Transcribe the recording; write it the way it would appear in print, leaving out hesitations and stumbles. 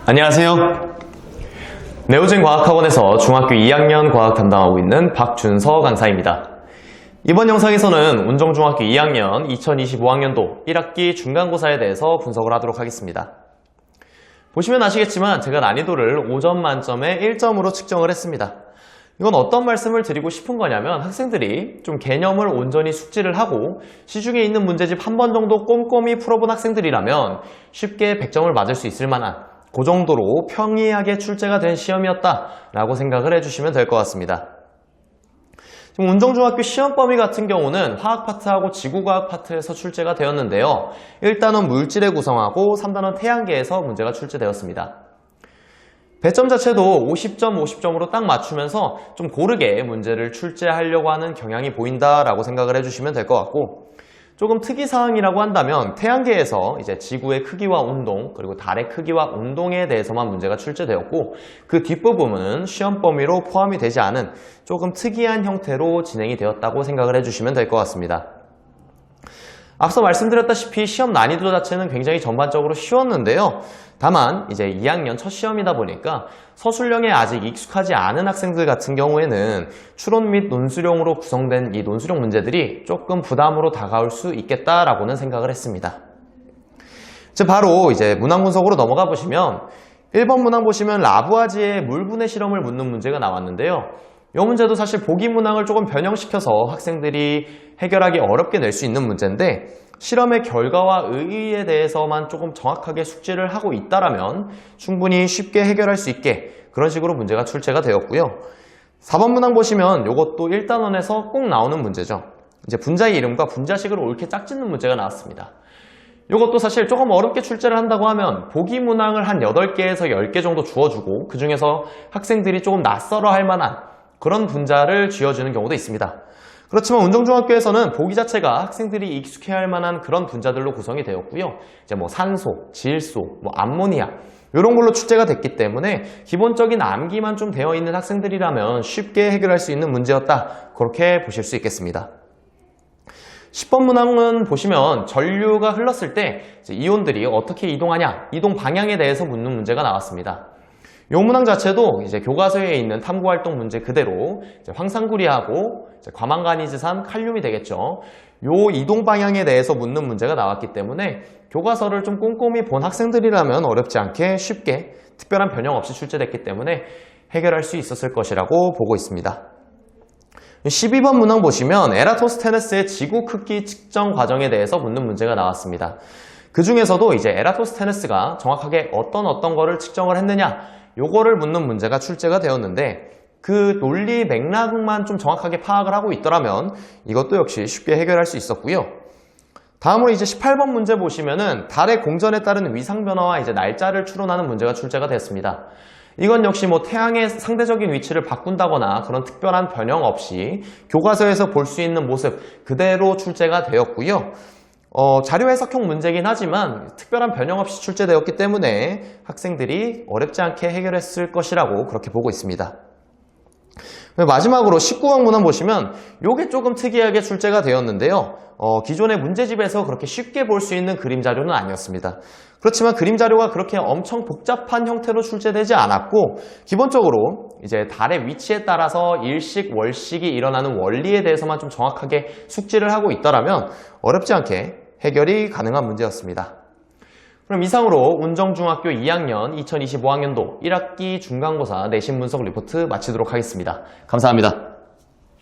안녕하세요. 네오진 과학학원에서 중학교 2학년 과학 담당하고 있는 박준서 강사입니다. 이번 영상에서는 운정중학교 2학년 2025학년도 1학기 중간고사에 대해서 분석을 하도록 하겠습니다. 보시면 아시겠지만 제가 난이도를 5점 만점에 1점으로 측정을 했습니다. 이건 어떤 말씀을 드리고 싶은 거냐면 학생들이 좀 개념을 온전히 숙지를 하고 시중에 있는 문제집 한 번 정도 꼼꼼히 풀어본 학생들이라면 쉽게 100점을 맞을 수 있을 만한 그 정도로 평이하게 출제가 된 시험이었다라고 생각을 해주시면 될 것 같습니다. 지금 운정중학교 시험 범위 같은 경우는 화학 파트하고 지구과학 파트에서 출제가 되었는데요. 1단원 물질의 구성하고 3단원 태양계에서 문제가 출제되었습니다. 배점 자체도 50점, 50점으로 딱 맞추면서 좀 고르게 문제를 출제하려고 하는 경향이 보인다라고 생각을 해주시면 될 것 같고, 조금 특이사항이라고 한다면 태양계에서 이제 지구의 크기와 운동, 그리고 달의 크기와 운동에 대해서만 문제가 출제되었고, 그 뒷부분은 시험 범위로 포함이 되지 않은 조금 특이한 형태로 진행이 되었다고 생각을 해주시면 될 것 같습니다. 앞서 말씀드렸다시피 시험 난이도 자체는 굉장히 전반적으로 쉬웠는데요. 다만 이제 2학년 첫 시험이다 보니까 서술형에 아직 익숙하지 않은 학생들 같은 경우에는 추론 및 논술형으로 구성된 이 논술형 문제들이 조금 부담으로 다가올 수 있겠다라고는 생각을 했습니다. 이제 바로 이제 문항 분석으로 넘어가 보시면 1번 문항 보시면 라부아지의 물분해 실험을 묻는 문제가 나왔는데요. 이 문제도 사실 보기 문항을 조금 변형시켜서 학생들이 해결하기 어렵게 낼 수 있는 문제인데, 실험의 결과와 의의에 대해서만 조금 정확하게 숙지를 하고 있다라면 충분히 쉽게 해결할 수 있게 그런 식으로 문제가 출제가 되었고요. 4번 문항 보시면 이것도 1단원에서 꼭 나오는 문제죠. 이제 분자의 이름과 분자식을 옳게 짝짓는 문제가 나왔습니다. 이것도 사실 조금 어렵게 출제를 한다고 하면 보기 문항을 한 8개에서 10개 정도 주어주고 그 중에서 학생들이 조금 낯설어 할 만한 그런 분자를 쥐어주는 경우도 있습니다. 그렇지만 운정중학교에서는 보기 자체가 학생들이 익숙해야 할 만한 그런 분자들로 구성이 되었고요. 이제 뭐 산소, 질소, 암모니아 이런 걸로 출제가 됐기 때문에 기본적인 암기만 좀 되어 있는 학생들이라면 쉽게 해결할 수 있는 문제였다, 그렇게 보실 수 있겠습니다. 10번 문항은 보시면 전류가 흘렀을 때 이온들이 어떻게 이동하냐, 이동 방향에 대해서 묻는 문제가 나왔습니다. 이 문항 자체도 이제 교과서에 있는 탐구활동 문제 그대로 이제 황산구리하고 이제 과망가니즈산 칼륨이 되겠죠. 요 이동 방향에 대해서 묻는 문제가 나왔기 때문에 교과서를 좀 꼼꼼히 본 학생들이라면 어렵지 않게 쉽게 특별한 변형 없이 출제됐기 때문에 해결할 수 있었을 것이라고 보고 있습니다. 12번 문항 보시면 에라토스테네스의 지구 크기 측정 과정에 대해서 묻는 문제가 나왔습니다. 그 중에서도 이제 에라토스테네스가 정확하게 어떤 거를 측정을 했느냐, 요거를 묻는 문제가 출제가 되었는데, 그 논리 맥락만 좀 정확하게 파악을 하고 있더라면 이것도 역시 쉽게 해결할 수 있었고요. 다음으로 이제 18번 문제 보시면은 달의 공전에 따른 위상 변화와 이제 날짜를 추론하는 문제가 출제가 됐습니다. 이건 역시 뭐 태양의 상대적인 위치를 바꾼다거나 그런 특별한 변형 없이 교과서에서 볼 수 있는 모습 그대로 출제가 되었고요. 자료 해석형 문제긴 하지만 특별한 변형 없이 출제되었기 때문에 학생들이 어렵지 않게 해결했을 것이라고 그렇게 보고 있습니다. 마지막으로 19번 문항 보시면 이게 조금 특이하게 출제가 되었는데요. 기존의 문제집에서 그렇게 쉽게 볼 수 있는 그림 자료는 아니었습니다. 그렇지만 그림 자료가 그렇게 엄청 복잡한 형태로 출제되지 않았고, 기본적으로 이제 달의 위치에 따라서 일식, 월식이 일어나는 원리에 대해서만 좀 정확하게 숙지를 하고 있더라면 어렵지 않게 해결이 가능한 문제였습니다. 그럼 이상으로 운정중학교 2학년 2025학년도 1학기 중간고사 내신 분석 리포트 마치도록 하겠습니다. 감사합니다.